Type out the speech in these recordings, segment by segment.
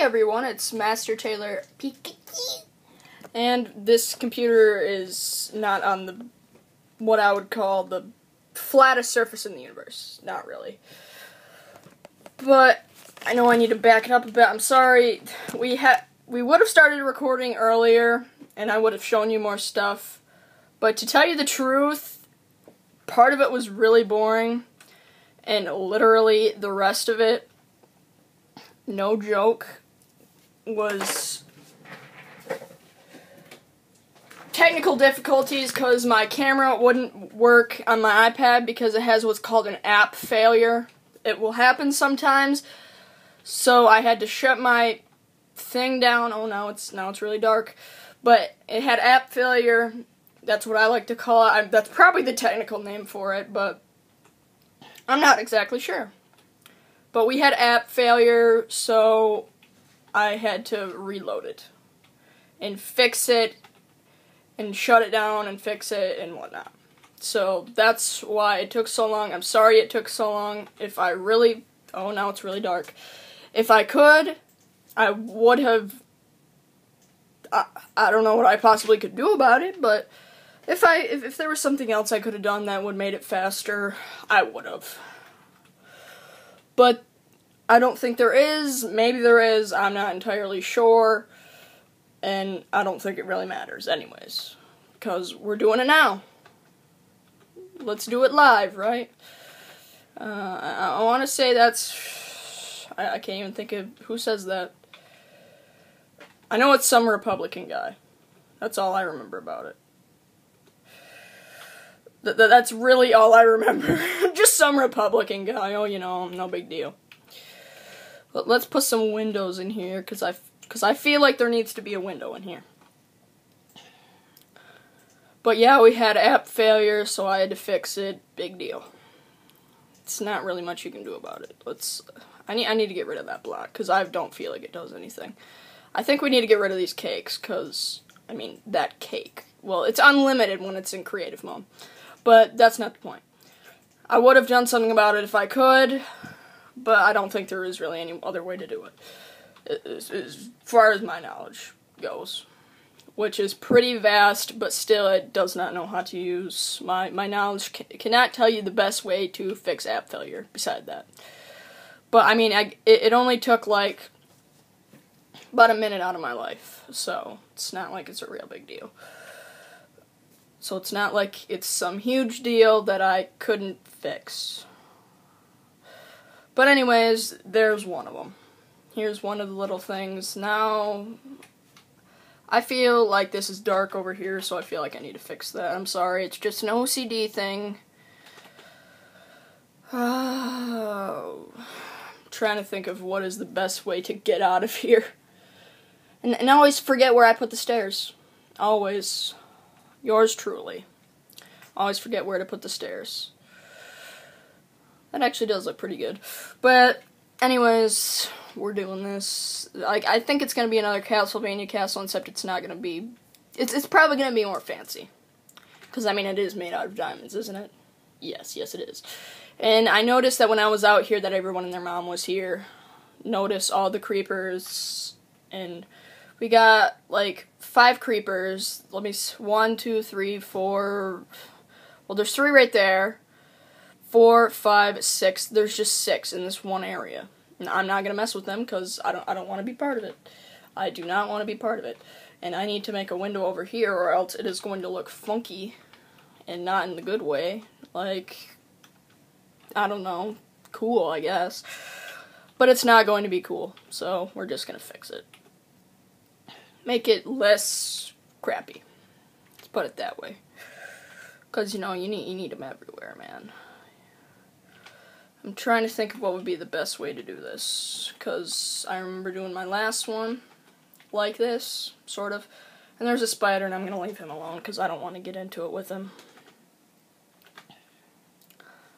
everyone, it's Master Taylor Pikachu, and this computer is not on the what I would call the flattest surface in the universe. Not really. But I know I need to back it up a bit. I'm sorry. We would have started recording earlier, and I would have shown you more stuff. But to tell you the truth, part of it was really boring, and literally the rest of it, no joke, was technical difficulties because my camera wouldn't work on my iPad because it has what's called an app failure. It will happen sometimes, so I had to shut my thing down. Oh, now it's really dark, but it had app failure. That's what I like to call it. That's probably the technical name for it, but I'm not exactly sure. But we had app failure, so I had to reload it and fix it and shut it down and fix it and whatnot. So that's why it took so long. I'm sorry it took so long. If I really... Oh, now it's really dark. If I could, I would have... I don't know what I possibly could do about it, but if there was something else I could have done that would have made it faster, I would have. But I don't think there is. Maybe there is. I'm not entirely sure. And I don't think it really matters anyways. Because we're doing it now. Let's do it live, right? I want to say that's... I can't even think of... Who says that? I know it's some Republican guy. That's all I remember about it. That's really all I remember. Just some Republican guy. Oh, you know, no big deal. But let's put some windows in here, because I feel like there needs to be a window in here. But yeah, we had app failure, so I had to fix it. Big deal. It's not really much you can do about it. I need to get rid of that block, because I don't feel like it does anything. I think we need to get rid of these cakes, because, I mean, that cake. Well, it's unlimited when it's in creative mode. But that's not the point. I would have done something about it if I could, but I don't think there is really any other way to do it, as far as my knowledge goes. Which is pretty vast, but still it does not know how to use. My knowledge cannot tell you the best way to fix app failure, beside that. But, I mean, it only took, like, about a minute out of my life, so it's not like it's a real big deal. So it's not like it's some huge deal that I couldn't fix. But anyways, there's one of them. Here's one of the little things. Now, I feel like this is dark over here, so I feel like I need to fix that. I'm sorry, it's just an OCD thing. Oh, I'm trying to think of what is the best way to get out of here. And I always forget where I put the stairs. Always. Yours truly. Always forget where to put the stairs. That actually does look pretty good. But, anyways, we're doing this. I think it's going to be another Castlevania castle, except it's not going to be... It's probably going to be more fancy. Because, I mean, it is made out of diamonds, isn't it? Yes, it is. And I noticed that when I was out here that everyone and their mom was here. Notice all the creepers. And we got, like, 5 creepers. Let me... 1, 2, 3, 4... Well, there's 3 right there. 4, 5, 6. There's just 6 in this one area. And I'm not gonna mess with them because I don't want to be part of it. I do not want to be part of it. And I need to make a window over here, or else it is going to look funky, and not in the good way. Like, I don't know, cool, I guess. But it's not going to be cool, so we're just gonna fix it. Make it less crappy. Let's put it that way. Because, you know, you need them everywhere, man. I'm trying to think of what would be the best way to do this, because I remember doing my last one like this, sort of, and there's a spider, and I'm going to leave him alone, because I don't want to get into it with him.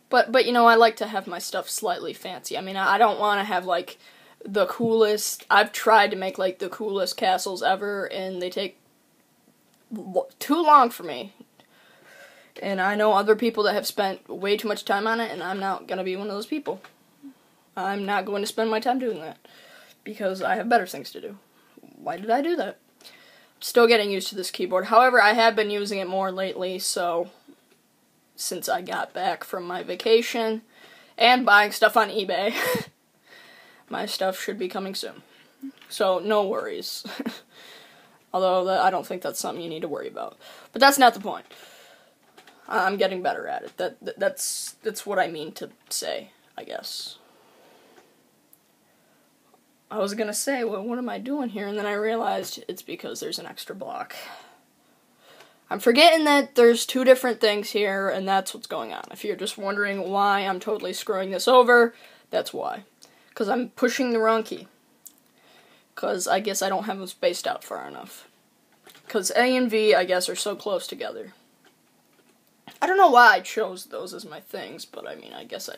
But, you know, I like to have my stuff slightly fancy. I mean, I don't want to have, like, the coolest... I've tried to make, like, the coolest castles ever, and they take too long for me. And I know other people that have spent way too much time on it, and I'm not going to be one of those people. I'm not going to spend my time doing that. because I have better things to do. Why did I do that? I'm still getting used to this keyboard. However, I have been using it more lately, so since I got back from my vacation and buying stuff on eBay, my stuff should be coming soon. So, no worries. Although, I don't think that's something you need to worry about. But that's not the point. I'm getting better at it. That's what I mean to say, I guess. I was gonna say, well, what am I doing here? And then I realized it's because there's an extra block. I'm forgetting that there's two different things here, and that's what's going on. If you're just wondering why I'm totally screwing this over, that's why. Because I'm pushing the wrong key. Because I guess I don't have them spaced out far enough. Because A and V, I guess, are so close together. I don't know why I chose those as my things, but I mean, I guess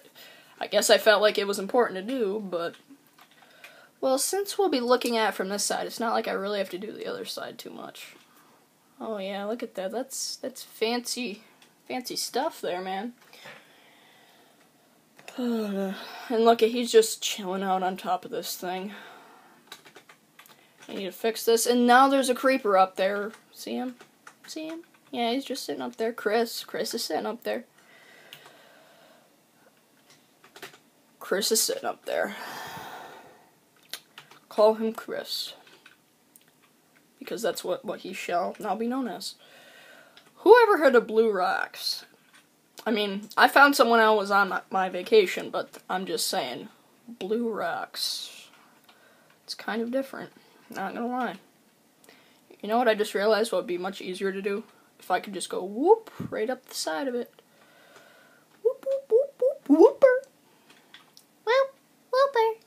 I felt like it was important to do, but... Well, since we'll be looking at it from this side, it's not like I really have to do the other side too much. Oh yeah, look at that. That's fancy stuff there, man. And look at, he's just chilling out on top of this thing. I need to fix this. And now there's a creeper up there. See him? See him? Yeah, he's just sitting up there. Chris is sitting up there. Chris is sitting up there. Call him Chris. Because that's what he shall now be known as. Who ever heard of Blue Rocks? I mean, I found someone else was on my vacation, but I'm just saying, Blue Rocks. It's kind of different, not gonna lie. You know what I just realized what would be much easier to do? If I could just go whoop right up the side of it. Whoop, whoop, whoop, whoop, whooper. Whoop, whooper.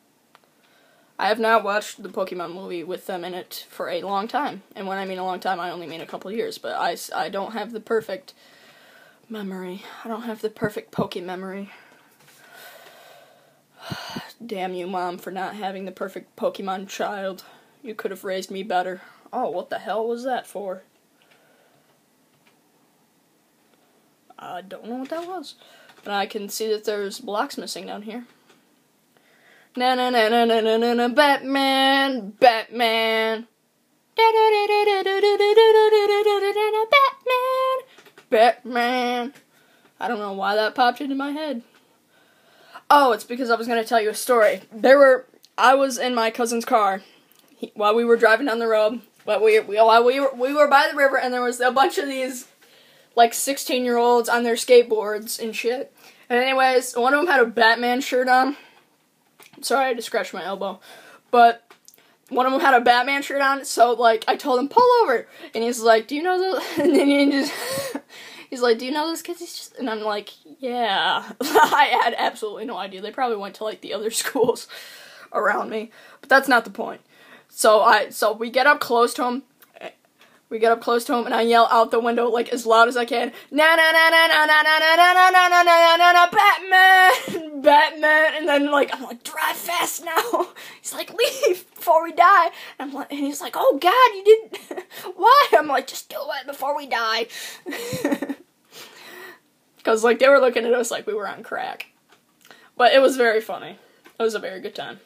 I have not watched the Pokemon movie with them in it for a long time. And when I mean a long time, I only mean a couple years. But I don't have the perfect memory. I don't have the perfect Poke memory. Damn you, Mom, for not having the perfect Pokemon child. You could have raised me better. Oh, what the hell was that for? I don't know what that was. But I can see that there's blocks missing down here. Na na na na na na na na Batman, Batman. Batman, Batman. I don't know why that popped into my head. Oh, it's because I was gonna tell you a story. I was in my cousin's car while we were driving down the road. While we were by the river, and there was a bunch of these like 16-year-olds on their skateboards and shit. And anyways, one of them had a Batman shirt on. Sorry, I had to scratch my elbow. But one of them had a Batman shirt on, so, like, I told him, pull over. And he's like, do you know those? And then he's like, do you know those kids? And I'm like, yeah. I had absolutely no idea. They probably went to, like, the other schools around me. But that's not the point. So we get up close to him. And I yell out the window, like, as loud as I can, na na na na na na na na na na na na na na Batman, Batman, and then, like, I'm like, drive fast now. He's like, leave before we die. And he's like, oh God, you didn't, why? I'm like, just do it before we die. Because, like, they were looking at us like we were on crack. But it was very funny. It was a very good time.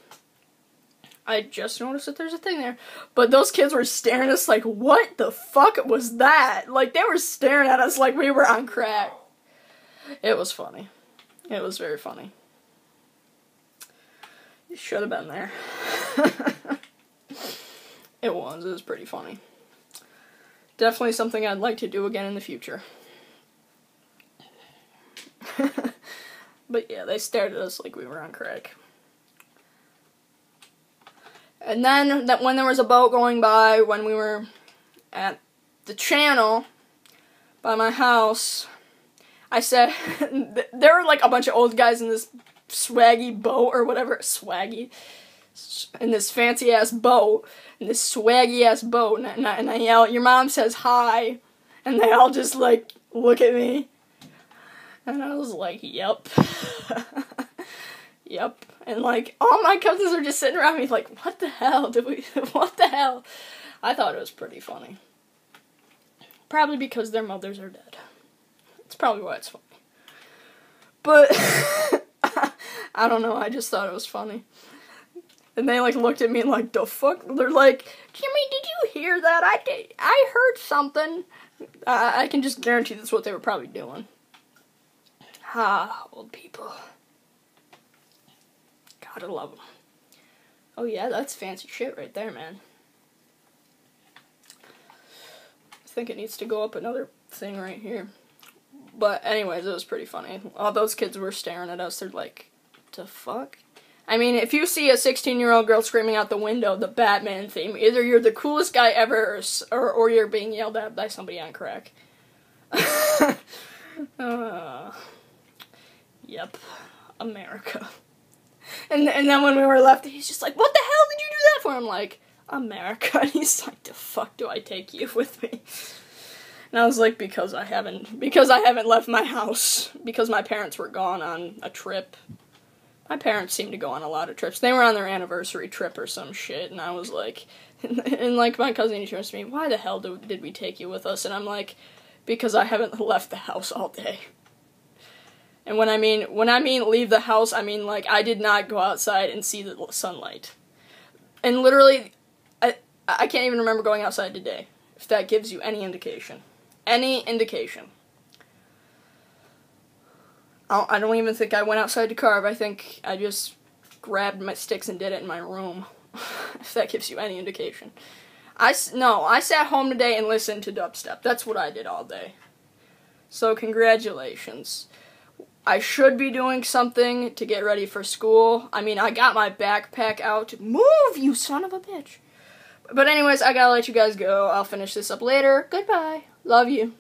I just noticed that there's a thing there. But those kids were staring at us like, what the fuck was that? Like, they were staring at us like we were on crack. It was funny. It was very funny. You should have been there. It was pretty funny. Definitely something I'd like to do again in the future. But yeah, they stared at us like we were on crack. And then, when there was a boat going by, when we were at the channel by my house, I said, there were like a bunch of old guys in this swaggy boat, or whatever, swaggy, in this fancy-ass boat, in this swaggy-ass boat, and I yell, your mom says hi, and they all just, like, look at me, and I was like, yep. Yep. And, like, all my cousins are just sitting around me like, what the hell what the hell? I thought it was pretty funny. Probably because their mothers are dead. It's probably why it's funny. But, I don't know, I just thought it was funny. And they, like, looked at me like, the fuck? They're like, Jimmy, did you hear that? I heard something. I can just guarantee that's what they were probably doing. Ah, old people. Gotta love them. Oh, yeah, that's fancy shit right there, man. I think it needs to go up another thing right here. But anyways, it was pretty funny. All those kids were staring at us. They're like, the fuck? I mean, if you see a 16-year-old girl screaming out the window the Batman theme, either you're the coolest guy ever or you're being yelled at by somebody on crack. Yep. America. And then when we were left, he's just like, what the hell did you do that for? I'm like, America. And he's like, the fuck do I take you with me? And I was like, because I haven't left my house. Because my parents were gone on a trip. My parents seem to go on a lot of trips. They were on their anniversary trip or some shit, and I was like, and like my cousin, he turns to me, why the hell did we take you with us? And I'm like, because I haven't left the house all day. And when I mean leave the house, I mean like I did not go outside and see the sunlight. And literally, I can't even remember going outside today, if that gives you any indication. Any indication. I don't even think I went outside to carve. I think I just grabbed my sticks and did it in my room, if that gives you any indication. I sat home today and listened to dubstep. That's what I did all day. So congratulations. I should be doing something to get ready for school. I mean, I got my backpack out. Move, you son of a bitch. But anyways, I gotta let you guys go. I'll finish this up later. Goodbye. Love you.